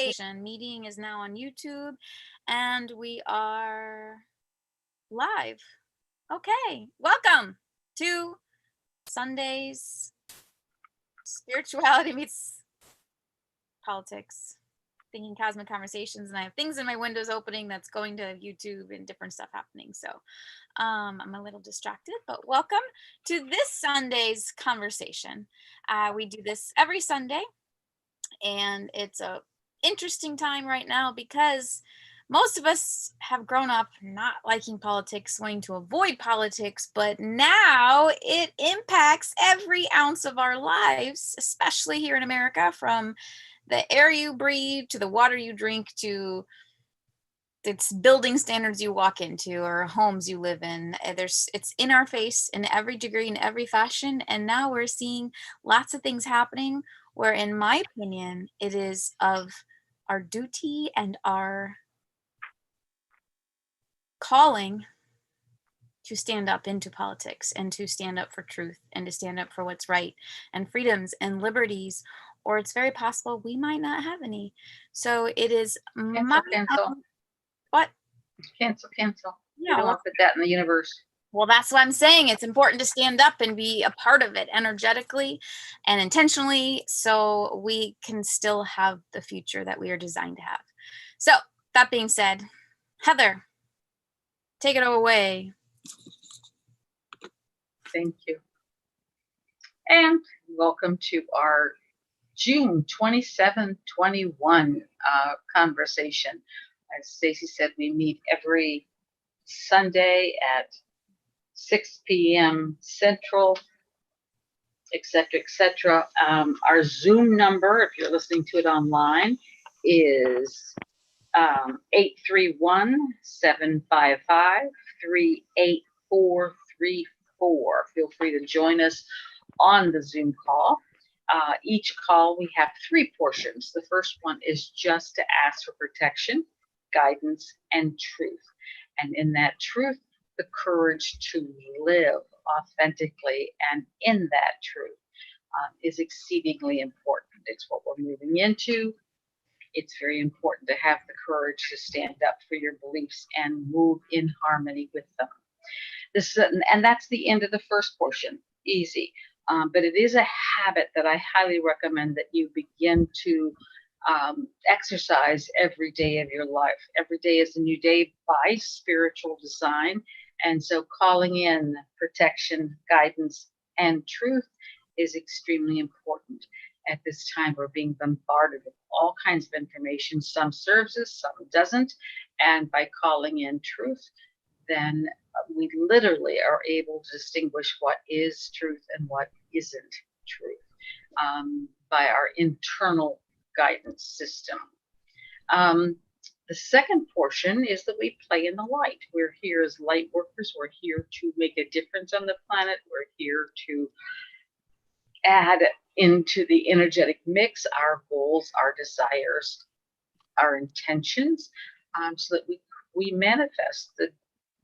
Hi. Meeting is now on YouTube and we are live. Okay. Welcome to Sunday's Spirituality Meets Politics, Thinking Cosmic Conversations. And I have things in my windows opening that's going to YouTube and different stuff happening. So I'm a little distracted, but welcome to this Sunday's conversation. We do this every Sunday, and it's a interesting time right now because most of us have grown up not liking politics, wanting to avoid politics, but now it impacts every ounce of our lives, especially here in America, from the air you breathe to the water you drink to it's building standards you walk into or homes you live in. It's in our face in every degree, in every fashion, and now we're seeing lots of things happening where, in my opinion, it is of our duty and our calling to stand up into politics and to stand up for truth and to stand up for what's right and freedoms and liberties, or it's very possible we might not have any. So it is Cancel. What? Cancel. Yeah, You don't want to put that in the universe. Well, that's what I'm saying. It's important to stand up and be a part of it energetically and intentionally so we can still have the future that we are designed to have. So, that being said, Heather, take it away. Thank you. And welcome to our June 27, 21 conversation. As Stacy said, we meet every Sunday at 6 p.m. Central, etc. Our Zoom number, if you're listening to it online, is 831-755-38434. Feel free to join us on the Zoom call. Each call, we have three portions. The first one is just to ask for protection, guidance, and truth. And in that truth, the courage to live authentically and in that truth is exceedingly important. It's what we're moving into. It's very important to have the courage to stand up for your beliefs and move in harmony with them. And that's the end of the first portion. Easy. But it is a habit that I highly recommend that you begin to exercise every day of your life. Every day is a new day by spiritual design. And so calling in protection, guidance, and truth is extremely important. At this time, we're being bombarded with all kinds of information. Some serves us, some doesn't. And by calling in truth, then we literally are able to distinguish what is truth and what isn't truth by our internal guidance system. The second portion is that we play in the light. We're here as light workers. We're here to make a difference on the planet. We're here to add into the energetic mix our goals, our desires, our intentions, so that we manifest the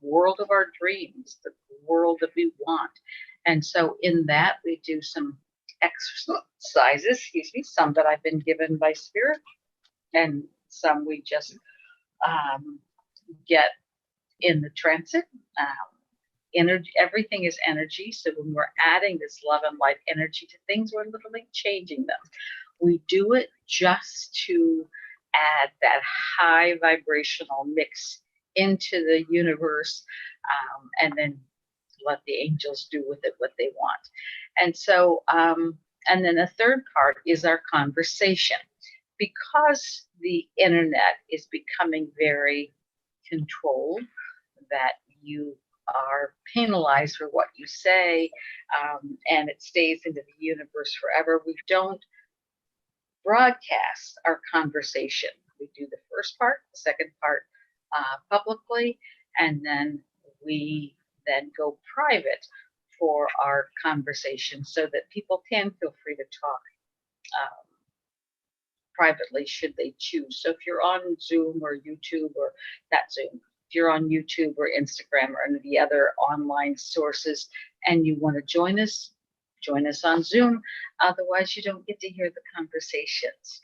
world of our dreams, the world that we want. And so in that, we do some exercises, some that I've been given by Spirit, and some we just get in the transit. Energy, everything is energy. So when we're adding this love and light energy to things, we're literally changing them. We do it just to add that high vibrational mix into the universe, and then let the angels do with it what they want. And so, and then the third part is our conversation. Because the internet is becoming very controlled, that you are penalized for what you say, and it stays into the universe forever. We don't broadcast our conversation. We do the first part, the second part publicly, and then we then go private for our conversation so that people can feel free to talk privately should they choose. So if you're on Zoom or YouTube or not Zoom, if you're on YouTube or Instagram or any of the other online sources and you want to join us on Zoom. Otherwise, you don't get to hear the conversations.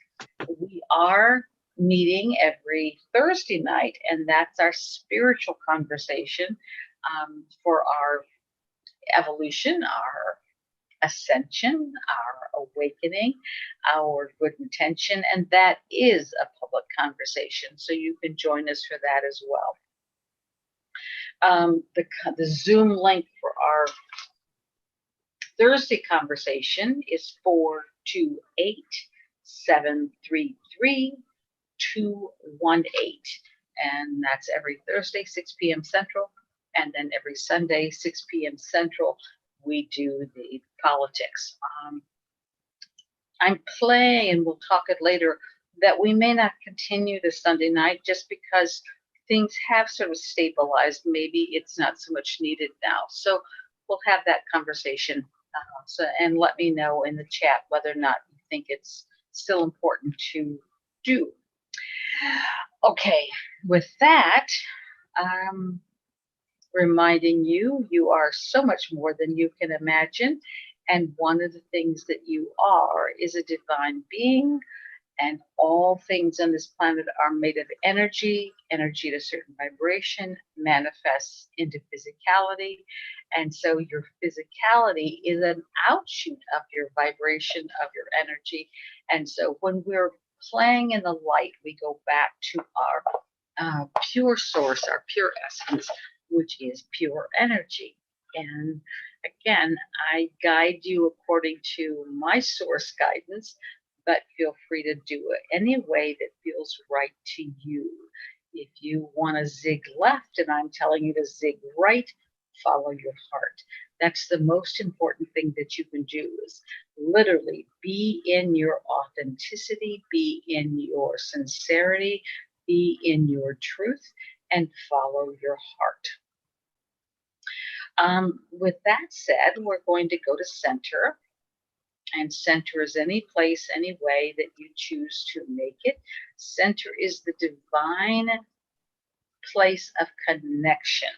We are meeting every Thursday night, and that's our spiritual conversation for our evolution, our ascension, our awakening, our good intention, and that is a public conversation. So you can join us for that as well. The Zoom link for our Thursday conversation is 428-733-218. And that's every Thursday, 6 p.m. Central. And then every Sunday, 6 p.m. Central, we do the politics. I'm playing, and we'll talk it later, that we may not continue the Sunday night just because things have sort of stabilized. Maybe it's not so much needed now. So we'll have that conversation. And let me know in the chat whether or not you think it's still important to do. Okay, with that, reminding you, you are so much more than you can imagine. And one of the things that you are is a divine being. And all things on this planet are made of energy. Energy at a certain vibration manifests into physicality. And so your physicality is an outshoot of your vibration, of your energy. And so when we're playing in the light, we go back to our pure source, our pure essence, which is pure energy. And again, I guide you according to my source guidance, but feel free to do it any way that feels right to you. If you want to zig left and I'm telling you to zig right, follow your heart. That's the most important thing that you can do, is literally be in your authenticity, be in your sincerity, be in your truth, and follow your heart. With that said, we're going to go to center. And center is any place, any way that you choose to make it. Center is the divine place of connection.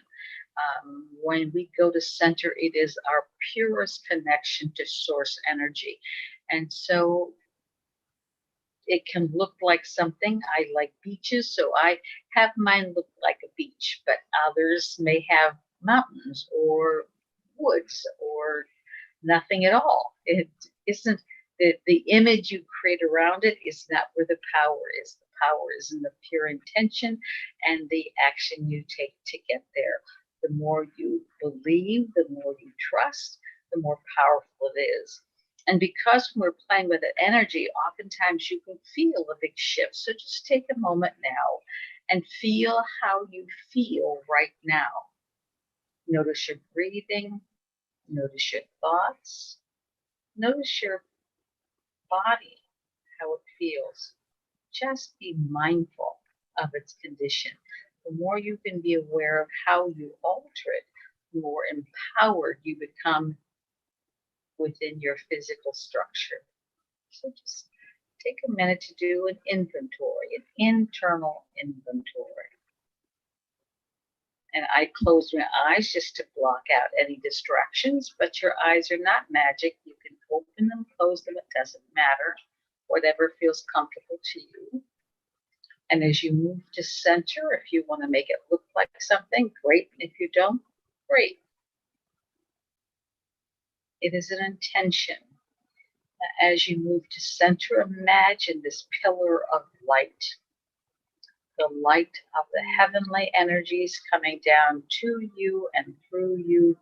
When we go to center, it is our purest connection to source energy. And so it can look like something. I like beaches, so I have mine look like a beach, but others may have mountains or woods or nothing at all. It isn't the image you create around it is not where the power is. The power is in the pure intention and the action you take to get there. The more you believe, the more you trust, the more powerful it is. And because when we're playing with that energy, oftentimes you can feel a big shift. So just take a moment now and feel how you feel right now. Notice your breathing. Notice your thoughts. Notice your body, how it feels. Just be mindful of its condition. The more you can be aware of how you alter it, the more empowered you become within your physical structure. So just take a minute to do an inventory, an internal inventory. And I close my eyes just to block out any distractions, but your eyes are not magic. You can open them, close them, it doesn't matter. Whatever feels comfortable to you. And as you move to center, if you want to make it look like something, great. If you don't, great. It is an intention. As you move to center, imagine this pillar of light. The light of the heavenly energies coming down to you and through you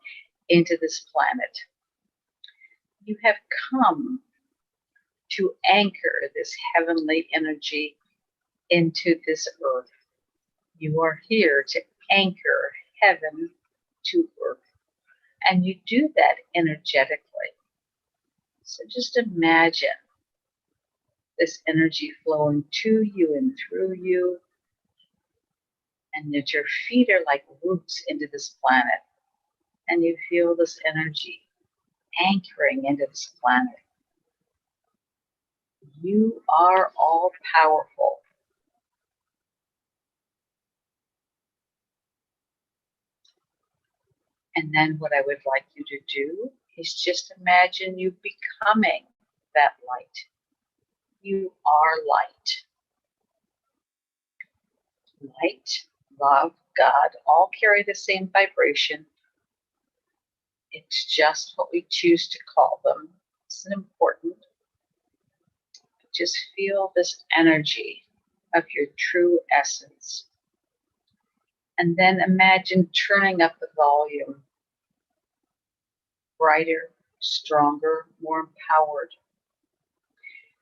into this planet. You have come to anchor this heavenly energy into this earth. You are here to anchor heaven to earth. And you do that energetically. So just imagine this energy flowing to you and through you, and that your feet are like roots into this planet. And you feel this energy anchoring into this planet. You are all powerful. And then what I would like you to do is just imagine you becoming that light. You are light. light, love, God, all carry the same vibration. It's just what we choose to call them. It's important. Just feel this energy of your true essence. And then imagine turning up the volume, brighter, stronger, more empowered.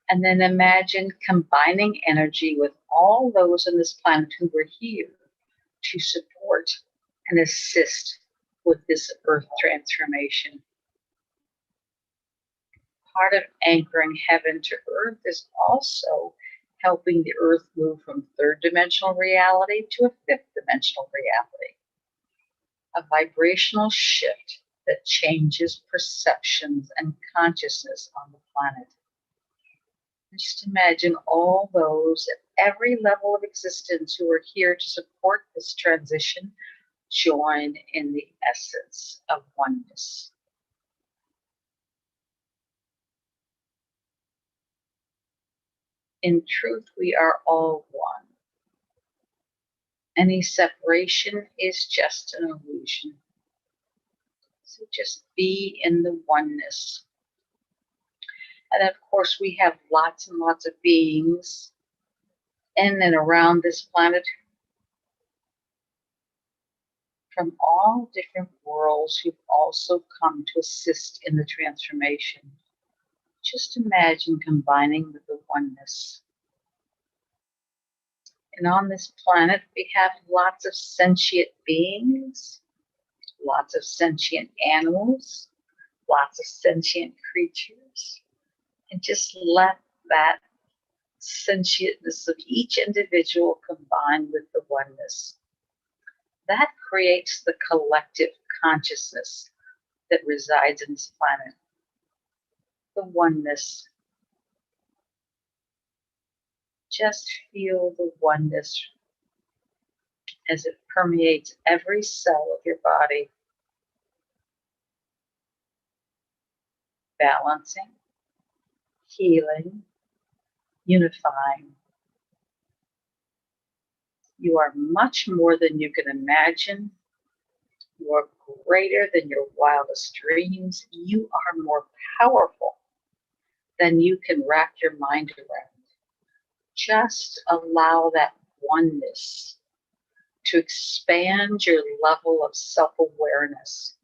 And then imagine combining energy with all those on this planet who were here to support and assist with this earth transformation. Part of anchoring heaven to earth is also helping the earth move from third dimensional reality to a fifth dimensional reality. A vibrational shift that changes perceptions and consciousness on the planet. Just imagine all those at every level of existence who are here to support this transition join in the essence of oneness. In truth, we are all one. Any separation is just an illusion. So just be in the oneness. And of course, we have lots and lots of beings in and around this planet from all different worlds who've also come to assist in the transformation. Just imagine combining with the oneness. And on this planet, we have lots of sentient beings, lots of sentient animals, lots of sentient creatures. And just let that sentientness of each individual combine with the oneness. That creates the collective consciousness that resides in this planet. The oneness. Just feel the oneness as it permeates every cell of your body, balancing, healing, unifying. You are much more than you can imagine. You are greater than your wildest dreams. You are more powerful than you can wrap your mind around. Just allow that oneness to expand your level of self-awareness.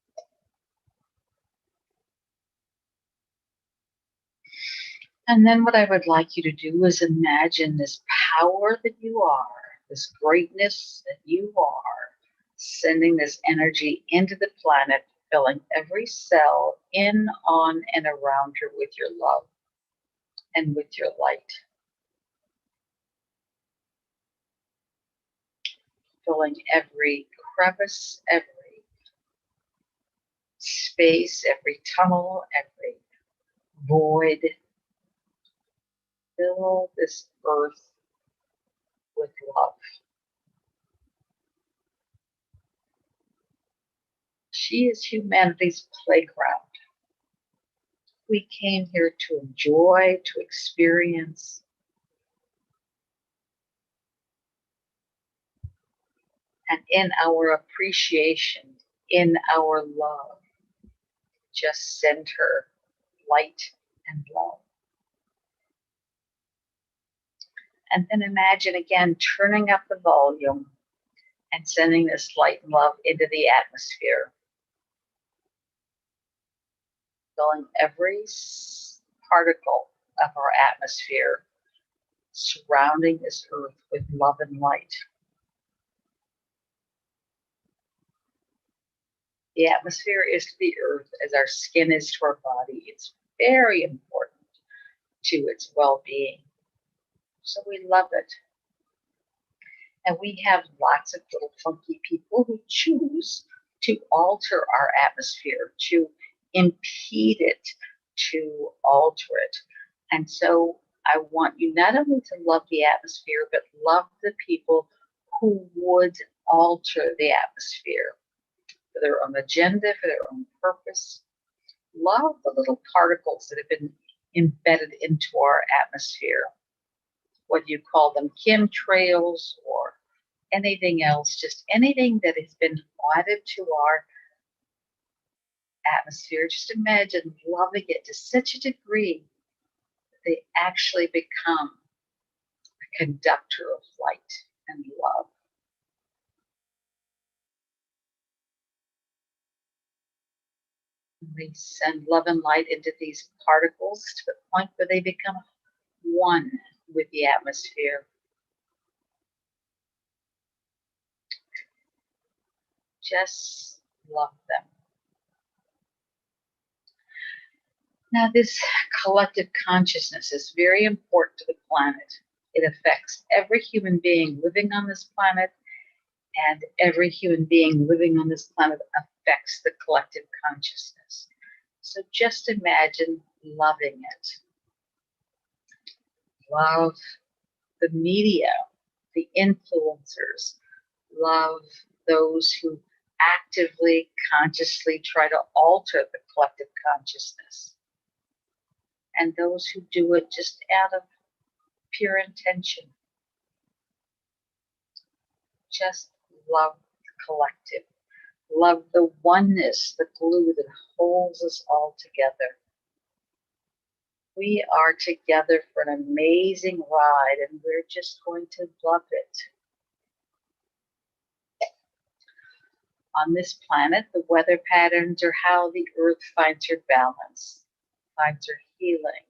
And then what I would like you to do is imagine this power that you are, this greatness that you are, sending this energy into the planet, filling every cell in, on, and around her with your love and with your light. Filling every crevice, every space, every tunnel, every void. Fill this earth with love. She is humanity's playground. We came here to enjoy, to experience. And in our appreciation, in our love, just send her light and love. And then imagine again turning up the volume and sending this light and love into the atmosphere. Filling every particle of our atmosphere, surrounding this earth with love and light. The atmosphere is to the earth as our skin is to our body. It's very important to its well-being. So we love it. And we have lots of little funky people who choose to alter our atmosphere, to impede it, to alter it. And so I want you not only to love the atmosphere, but love the people who would alter the atmosphere for their own agenda, for their own purpose. Love the little particles that have been embedded into our atmosphere, whether you call them chemtrails or anything else, just anything that has been added to our atmosphere. Just imagine loving it to such a degree that they actually become a conductor of light and love. We send love and light into these particles to the point where they become one with the atmosphere. Just love them. Now, this collective consciousness is very important to the planet. It affects every human being living on this planet, and every human being living on this planet affects the collective consciousness. So just imagine loving it. Love the media, the influencers, love those who actively, consciously try to alter the collective consciousness, and those who do it just out of pure intention. Just love the collective. Love the oneness, the glue that holds us all together. We are together for an amazing ride, and we're just going to love it. On this planet, the weather patterns are how the earth finds her balance, finds her healing.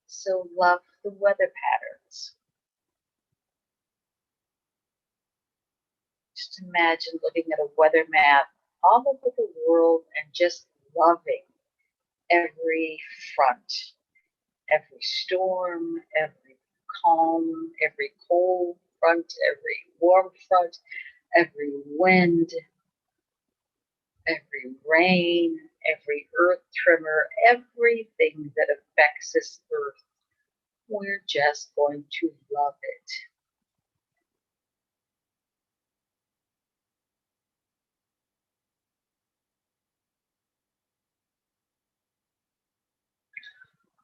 So love the weather patterns. Just imagine looking at a weather map all over the world and just loving every front, every storm, every calm, every cold front, every warm front, every wind, every rain, every earth tremor, everything that affects this earth. We're just going to love it.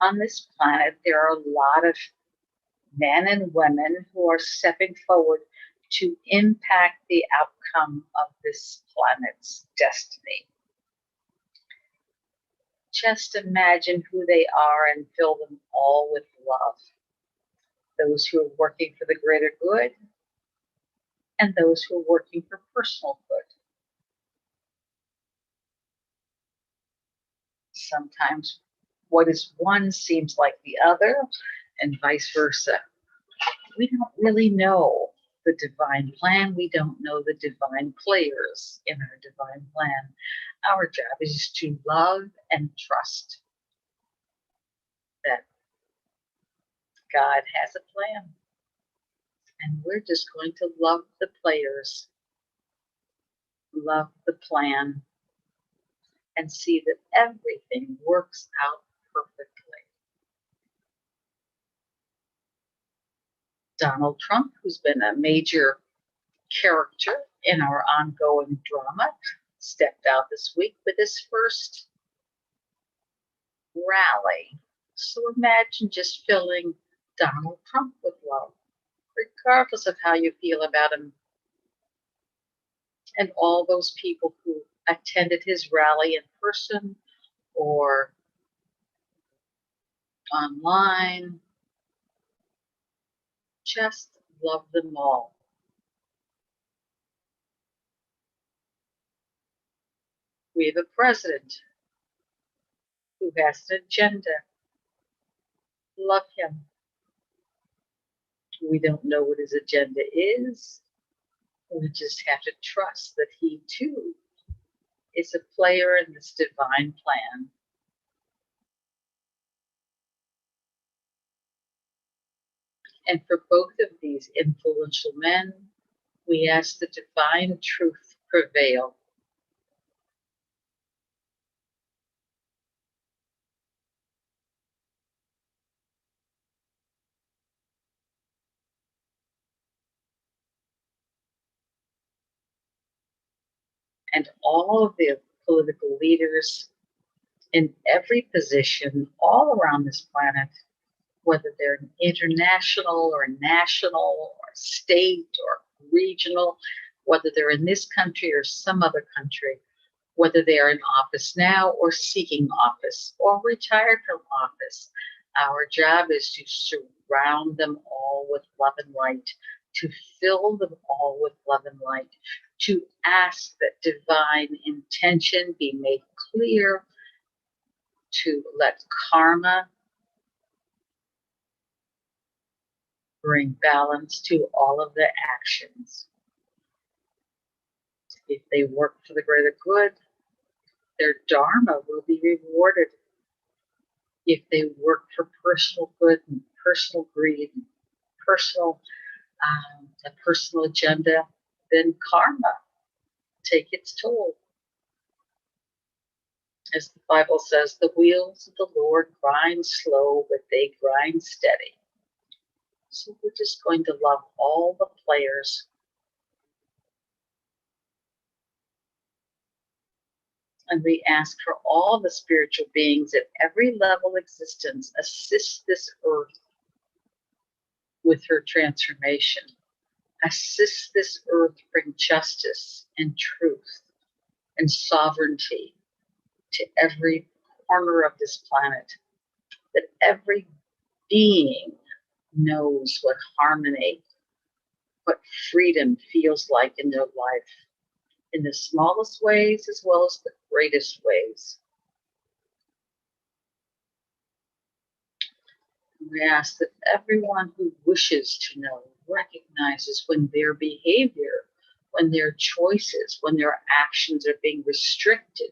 On this planet, there are a lot of men and women who are stepping forward to impact the outcome of this planet's destiny. Just imagine who they are and fill them all with love. Those who are working for the greater good, and those who are working for personal good. Sometimes what is one seems like the other, and vice versa. We don't really know the divine plan. We don't know the divine players in our divine plan. Our job is to love and trust that God has a plan. And we're just going to love the players, love the plan, and see that everything works out perfectly. Donald Trump, who's been a major character in our ongoing drama, stepped out this week with his first rally. So imagine just filling Donald Trump with love, regardless of how you feel about him. And all those people who attended his rally in person or online, just love them all. We have a president who has an agenda. Love him. We don't know what his agenda is. We just have to trust that he too is a player in this divine plan. And for both of these influential men, we ask the divine truth prevail. And all of the political leaders in every position all around this planet, whether they're international or national or state or regional, whether they're in this country or some other country, whether they are in office now or seeking office or retired from office. Our job is to surround them all with love and light, to fill them all with love and light, to ask that divine intention be made clear, to let karma bring balance to all of their actions. If they work for the greater good, their dharma will be rewarded. If they work for personal good and personal greed and a personal agenda, then karma take its toll. As the Bible says, the wheels of the Lord grind slow, but they grind steady. So we're just going to love all the players. And we ask for all the spiritual beings at every level of existence, assist this earth with her transformation. Assist this earth bring justice and truth and sovereignty to every corner of this planet. That every being knows what harmony, what freedom feels like in their life, in the smallest ways as well as the greatest ways. We ask that everyone who wishes to know recognizes when their behavior, when their choices, when their actions are being restricted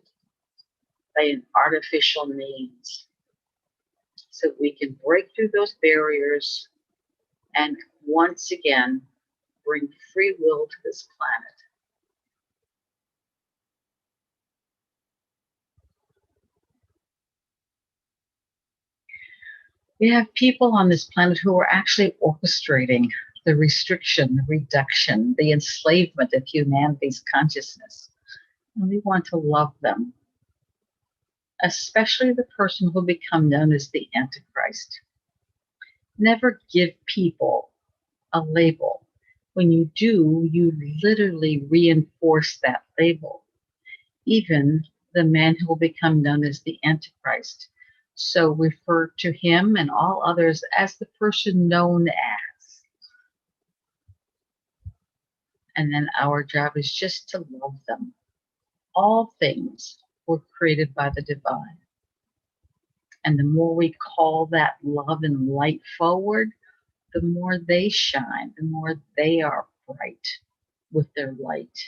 by an artificial means, so we can break through those barriers and once again bring free will to this planet. We have people on this planet who are actually orchestrating the restriction, the reduction, the enslavement of humanity's consciousness. And we want to love them, especially the person who will become known as the Antichrist. Never give people a label. When you do, you literally reinforce that label. Even the man who will become known as the Antichrist. So refer to him and all others as the person known as. And then our job is just to love them. All things were created by the divine. And the more we call that love and light forward, the more they shine, the more they are bright with their light.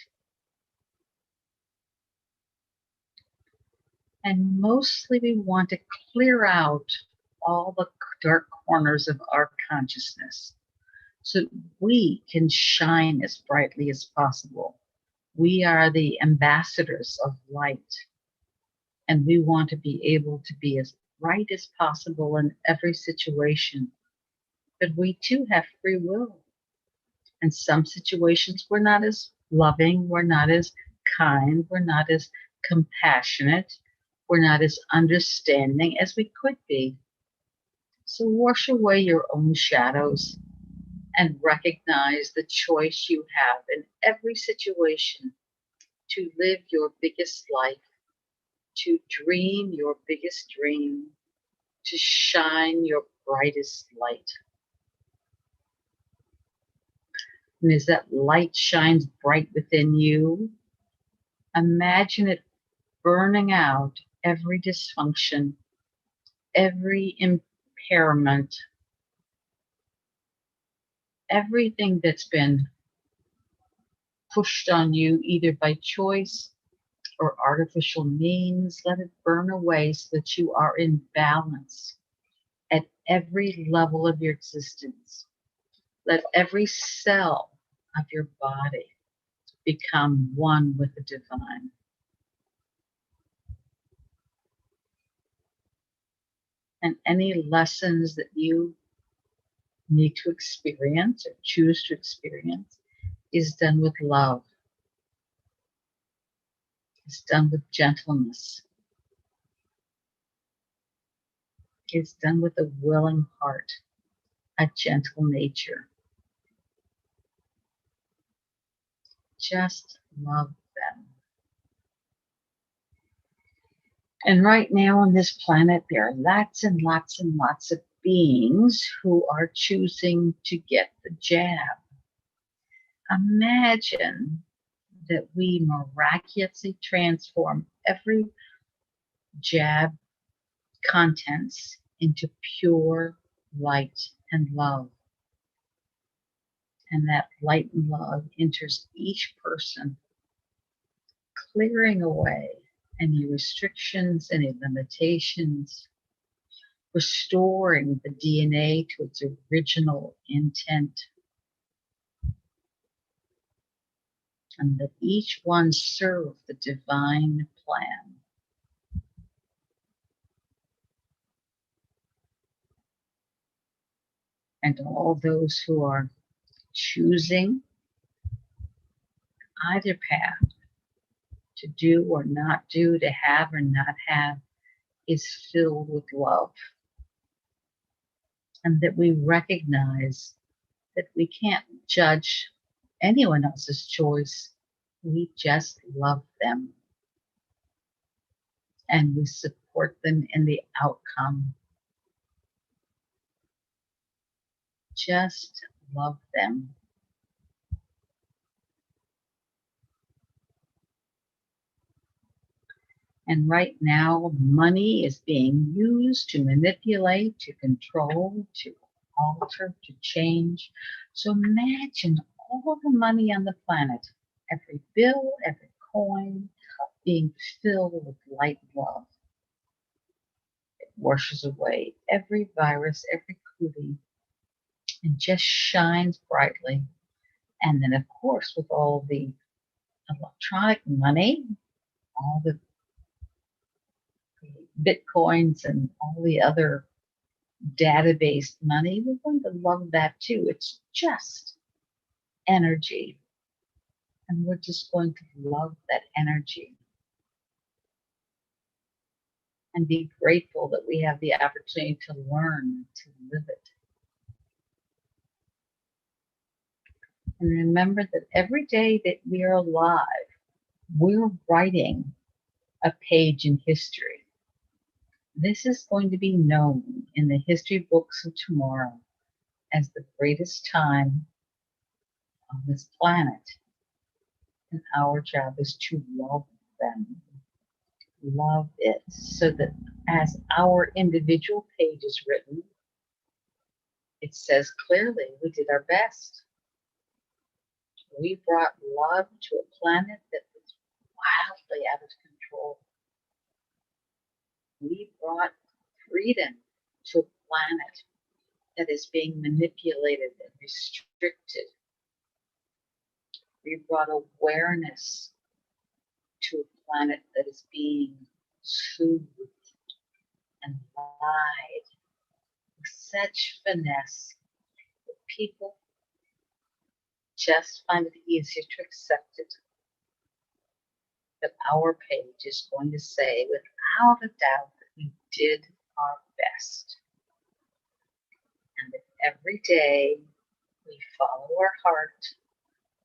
And mostly we want to clear out all the dark corners of our consciousness so we can shine as brightly as possible. We are the ambassadors of light, and we want to be able to be as bright as possible in every situation. But we too have free will. In some situations, we're not as loving, we're not as kind, we're not as compassionate, we're not as understanding as we could be. So wash away your own shadows and recognize the choice you have in every situation to live your biggest life, to dream your biggest dream, to shine your brightest light. And as that light shines bright within you, imagine it burning out every dysfunction, every impairment, everything that's been pushed on you either by choice or artificial means. Let it burn away so that you are in balance at every level of your existence. Let every cell of your body become one with the divine. And any lessons that you need to experience or choose to experience is done with love. It's done with gentleness. It's done with a willing heart, a gentle nature. Just love them. And right now on this planet, there are lots and lots and lots of beings who are choosing to get the jab. Imagine that we miraculously transform every jab contents into pure light and love. And that light and love enters each person, clearing away any restrictions, any limitations, restoring the DNA to its original intent, and that each one serve the divine plan. And all those who are choosing either path, to do or not do, to have or not have, is filled with love. And that we recognize that we can't judge anyone else's choice. We just love them. And we support them in the outcome. Just love them. And right now, money is being used to manipulate, to control, to alter, to change. So imagine all the money on the planet, every bill, every coin, being filled with light and love. It washes away every virus, every cootie, and just shines brightly. And then, of course, with all the electronic money, all the Bitcoins and all the other database money, we're going to love that too. It's just energy. And we're just going to love that energy and be grateful that we have the opportunity to learn to live it. And remember that every day that we are alive, we're writing a page in history. This is going to be known in the history books of tomorrow as the greatest time on this planet. And our job is to love them. Love it, so that as our individual page is written, it says clearly we did our best. We brought love to a planet that was wildly out of control. We brought freedom to a planet that is being manipulated and restricted. We brought awareness to a planet that is being soothed and lied with such finesse that people just find it easier to accept it. That our page is going to say without a doubt that we did our best. And that every day we follow our heart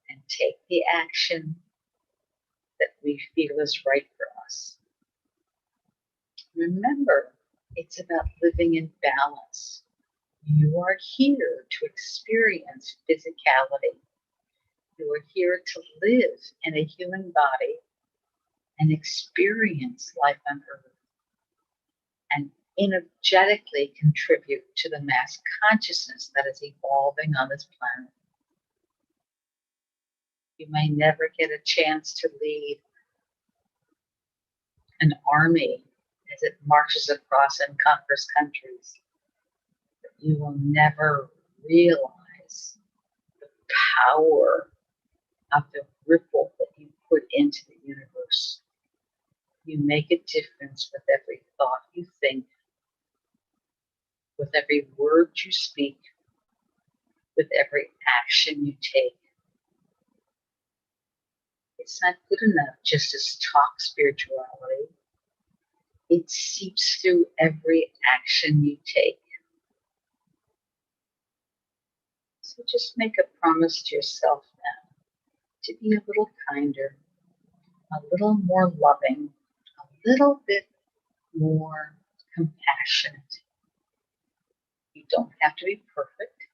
and take the action that we feel is right for us. Remember, it's about living in balance. You are here to experience physicality. You are here to live in a human body and experience life on Earth and energetically contribute to the mass consciousness that is evolving on this planet. You may never get a chance to lead an army as it marches across and conquers countries. But you will never realize the power of the ripple that you put into the universe. You make a difference with every thought you think, with every word you speak, with every action you take. It's not good enough just to talk spirituality. It seeps through every action you take. So just make a promise to yourself now to be a little kinder, a little more loving, a little bit more compassionate. You don't have to be perfect,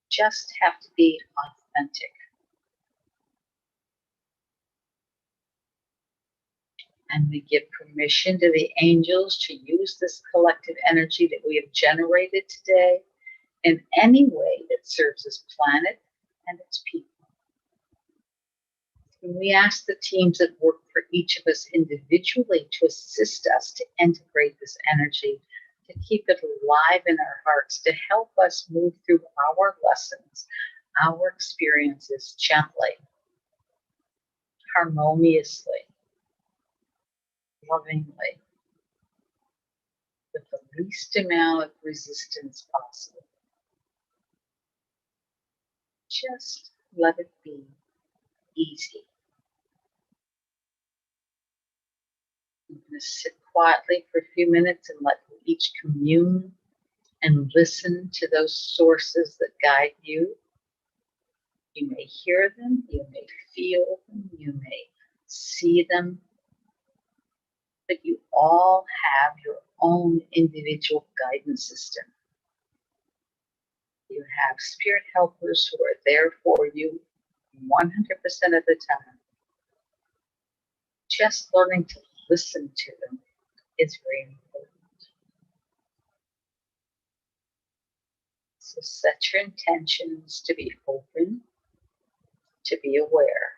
just have to be authentic. And we give permission to the angels to use this collective energy that we have generated today in any way that serves this planet and its people. And we ask the teams that work for each of us individually to assist us to integrate this energy, to keep it alive in our hearts, to help us move through our lessons, our experiences gently, harmoniously, lovingly, with the least amount of resistance possible. Just let it be easy. I'm going to sit quietly for a few minutes and let each commune and listen to those sources that guide you. You may hear them, you may feel them, you may see them, but you all have your own individual guidance system. You have spirit helpers who are there for you 100% of the time. Just learning to listen to them is very important. So set your intentions to be open, to be aware.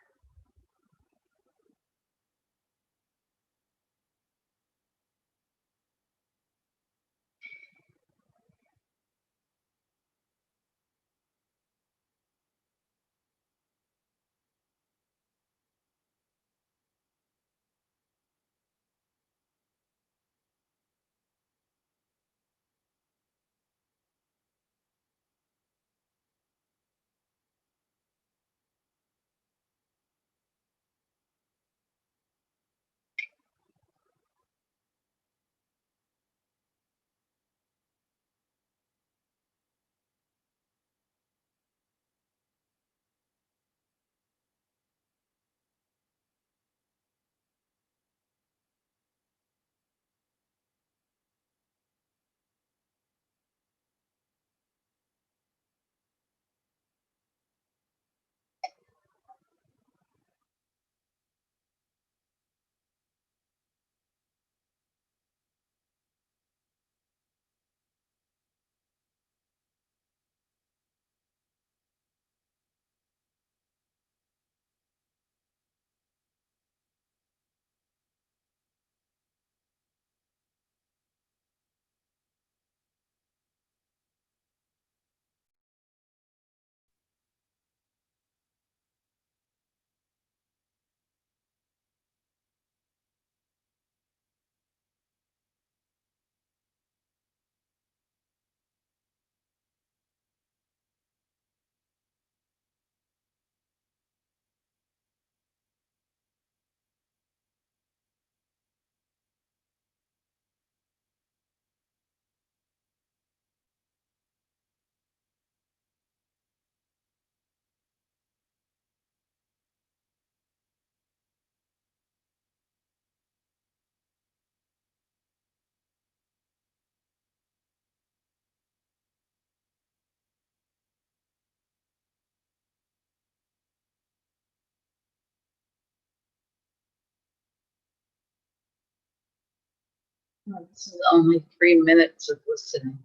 This is only 3 minutes of listening.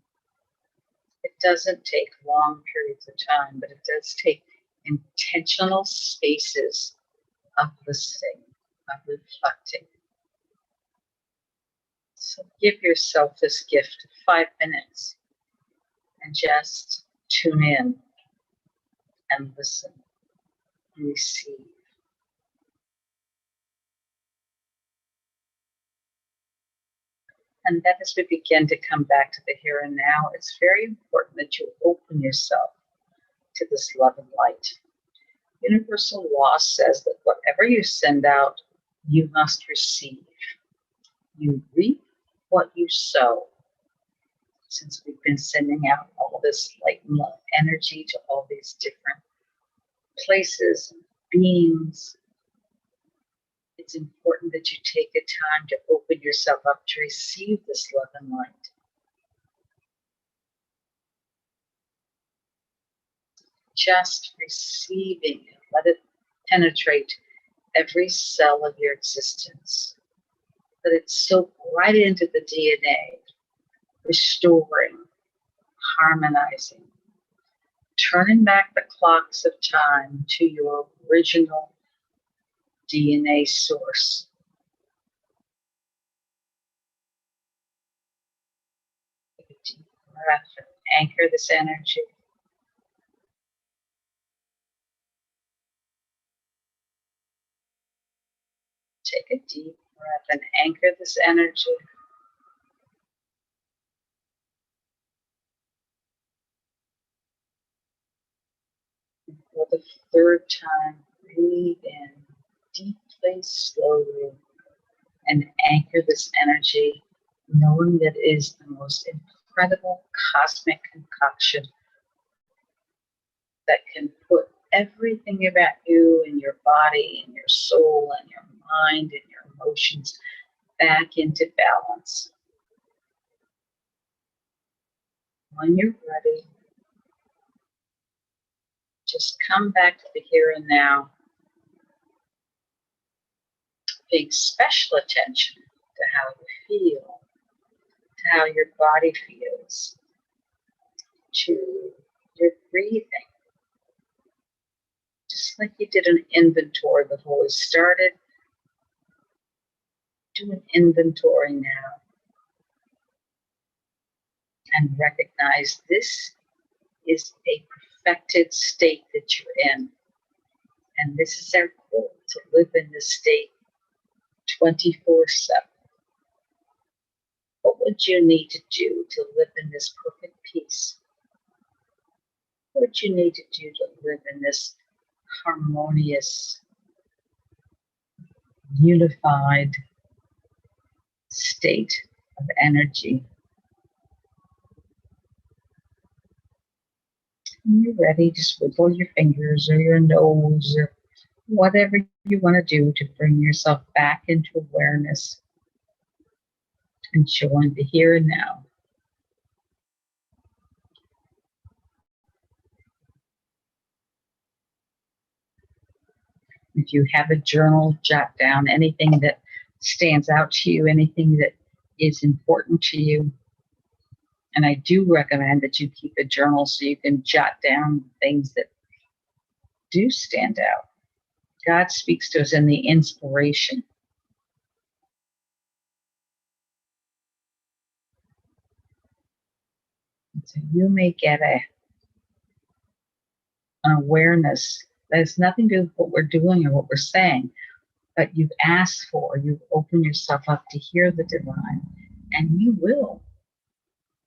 It doesn't take long periods of time, but it does take intentional spaces of listening, of reflecting. So give yourself this gift of 5 minutes and just tune in and listen and receive. And then as we begin to come back to the here and now, it's very important that you open yourself to this love and light. Universal law says that whatever you send out, you must receive. You reap what you sow. Since we've been sending out all this light and love energy to all these different places, beings, it's important that you take the time to open yourself up to receive this love and light. Just receiving it. Let it penetrate every cell of your existence. Let it soak right into the DNA, restoring, harmonizing, turning back the clocks of time to your original DNA source. Take a deep breath and anchor this energy. Take a deep breath and anchor this energy. And for the third time, breathe in deeply, slowly, and anchor this energy, knowing that it is the most incredible cosmic concoction that can put everything about you and your body and your soul and your mind and your emotions back into balance. When you're ready, just come back to the here and now, paying special attention to how you feel, to how your body feels, to your breathing. Just like you did an inventory before we started, do an inventory now and recognize this is a perfected state that you're in. And this is our goal, to live in this state 24/7. What would you need to do to live in this perfect peace? What would you need to do to live in this harmonious, unified state of energy? When you're ready, just wiggle your fingers or your nose or whatever you want to do to bring yourself back into awareness, enjoying the here and now. If you have a journal, jot down anything that stands out to you, anything that is important to you. And I do recommend that you keep a journal so you can jot down things that do stand out. God speaks to us in the inspiration. And so you may get an awareness that has nothing to do with what we're doing or what we're saying, but you've asked for, you've opened yourself up to hear the divine, and you will.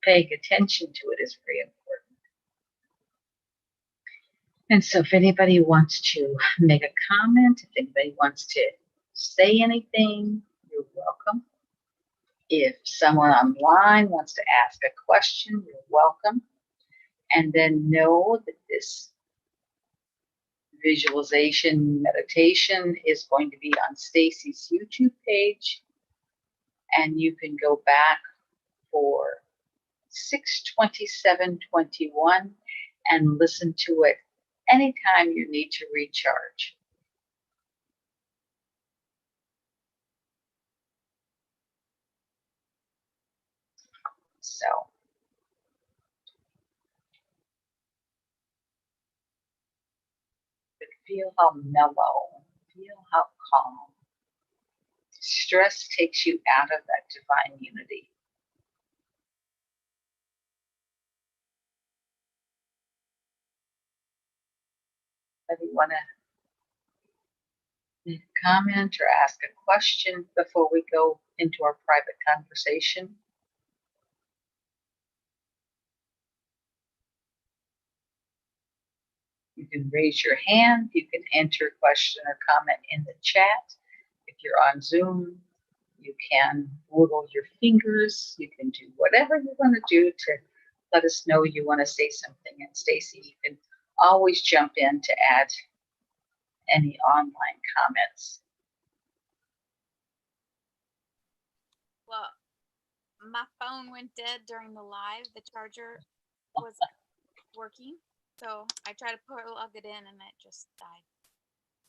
Paying attention to it is very important. And so if anybody wants to make a comment, if anybody wants to say anything, you're welcome. If someone online wants to ask a question, you're welcome. And then know that this visualization meditation is going to be on Stacy's YouTube page, and you can go back for 6/27/21 and listen to it anytime you need to recharge. So feel how mellow, feel how calm. Stress takes you out of that divine unity. If you want to make a comment or ask a question before we go into our private conversation, you can raise your hand, you can enter a question or comment in the chat. If you're on Zoom, you can wiggle your fingers, you can do whatever you want to do to let us know you want to say something. And Stacy, you can always jump in to add any online comments. Well, my phone went dead during the live. The charger was working. So I tried to plug it in and it just died.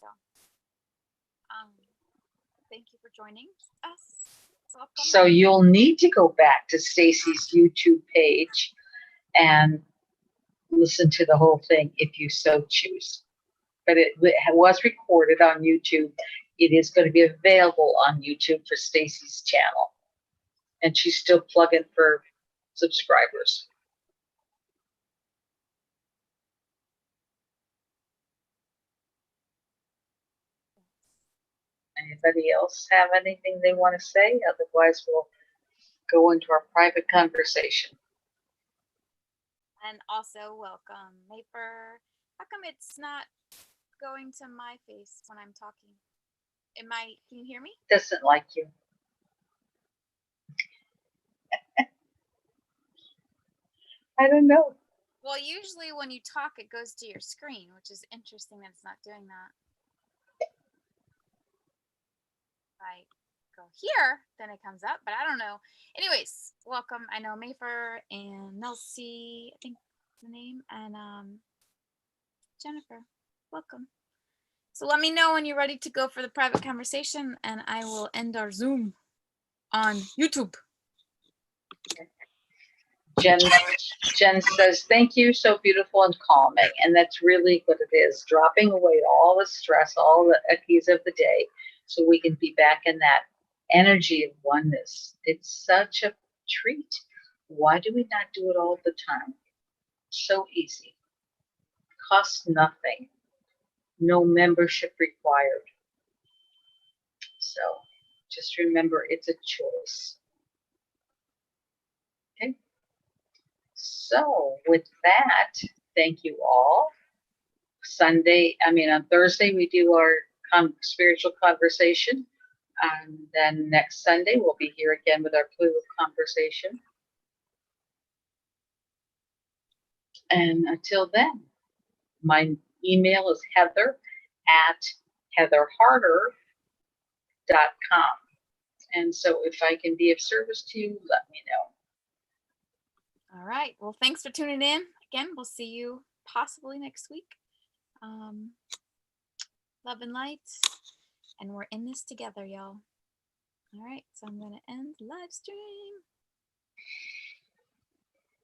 So thank you for joining us. Welcome. So you'll need to go back to Stacy's YouTube page and listen to the whole thing if you so choose. But it was recorded on YouTube. It is going to be available on YouTube for Stacy's channel. And she's still plugging for subscribers. Anybody else have anything they want to say? Otherwise, we'll go into our private conversation. And also welcome, Maper. How come it's not going to my face when I'm talking? Can you hear me? Doesn't like you. I don't know. Well, usually when you talk, it goes to your screen, which is interesting that it's not doing that. If I go here, then it comes up, but I don't know. Anyways, welcome. I know Mayfer and Nelsie, I think the name, and Jennifer. Welcome. So let me know when you're ready to go for the private conversation, and I will end our Zoom on YouTube. Jen says, thank you, so beautiful and calming. And that's really what it is, dropping away all the stress, all the ickies of the day, so we can be back in that energy of oneness. It's such a treat. Why do we not do it all the time? So easy. Costs nothing. No membership required. So just remember, it's a choice. Okay. So with that, thank you all. On Thursday, we do our spiritual conversation. And then next Sunday, we'll be here again with our Clue conversation. And until then, my email is heather@heatherharder.com. And so if I can be of service to you, let me know. All right. Well, thanks for tuning in. Again, we'll see you possibly next week. Love and light. And we're in this together, y'all. All right. So I'm going to end the live stream.